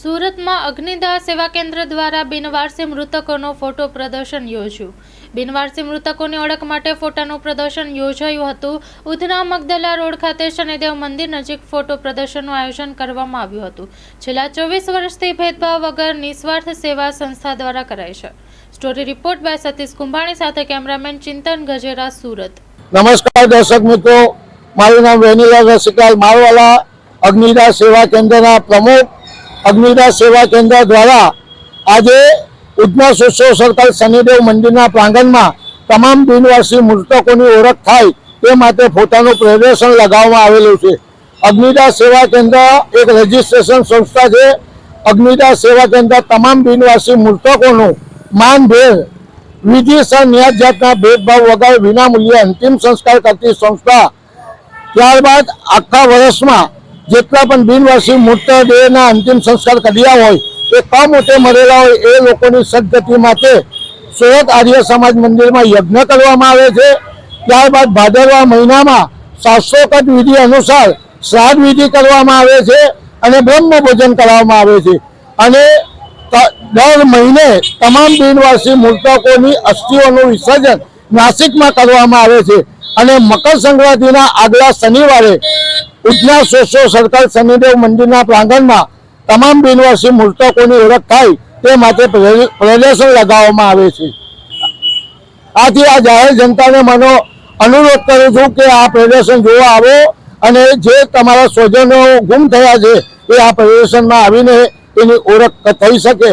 સુરતમાં અગ્નિદાહ સેવા કેન્દ્ર દ્વારા બિનવારસી મૃતકોનો ફોટો પ્રદર્શન યોજ્યું। બિનવારસી મૃતકોની ઓળખ માટે ફોટાનું પ્રદર્શન યોજાયું હતું। ઉધના મગદલા રોડ ખાતે શનિદેવ મંદિર નજીક ફોટો પ્રદર્શનનું આયોજન કરવામાં આવ્યું હતું। છેલ્લા 24 વર્ષથી ભેદભાવ વગર નિસ્વાર્થ સેવા સંસ્થા દ્વારા કરાય છે। Story report by Satish Kumbhani સાથે કેમેરામેન ચિંતન ગજેરા, સુરત। નમસ્કાર દર્શક મિત્રો, મારું નામ વેનીલાલ રસિકાલ મારવાલા, અગ્નિદાહ સેવા કેન્દ્રના પ્રમુખ। અગ્નિદાહ સેવા કેન્દ્ર દ્વારા આજે ઉધના સોશિયો સર્કલ શનિદેવ મંદિરના પ્રાંગણમાં તમામ બિનવારસી મૃતકોની ઓળખ થાય તે માટે ફોટાનું પ્રદર્શન લગાવવામાં આવેલું છે। અગ્નિદાહ સેવા કેન્દ્ર એક રજિસ્ટ્રેશન સંસ્થા છે। અગ્નિદાહ સેવા કેન્દ્ર તમામ બિનવારસી મૃતકોનું માનભેર વિધિસર ન્યાય જાતના ભેદભાવ વગર વિનામૂલ્યે અંતિમ સંસ્કાર કરતી સંસ્થા। ત્યારબાદ આખા વર્ષમાં જેટલા પણ બિનવારસી મૃતદેહના અંતિમ સંસ્કાર કર્યા હોય એ કમોતે મરેલા હોય એ લોકોની સદગતિ માટે સુરત આર્ય સમાજ મંદિરમાં યજ્ઞ કરવામાં આવે છે। ત્યારબાદ ભાદરવા મહિનામાં શાસ્ત્રોક્ત વિધિ અનુસાર શ્રાદ્ધ વિધિ કરવામાં આવે છે અને બ્રહ્મ ભોજન કરવામાં આવે છે અને દર મહિને તમામ બિનવારસી મૃતકોની અસ્થિઓનું વિસર્જન નાસિકમાં કરવામાં આવે છે અને મકર સંક્રાંતિના આગલા શનિવારે ઉધના સોશિયો સર્કલ શનિદેવ મંદિરના પ્રાંગણમાં તમામ બિનવારસી મૃતકોની ઓળખ થાય તે માટે પ્રદર્શન લગાવવામાં આવે છે। આથી આ જાહેર જનતાને મને અનુરોધ કરું છું કે આ પ્રદર્શન જોવા આવો અને જે તમારા સ્વજનો ગુમ થયા છે એ આ પ્રદર્શનમાં આવીને એની ઓળખ થઈ શકે।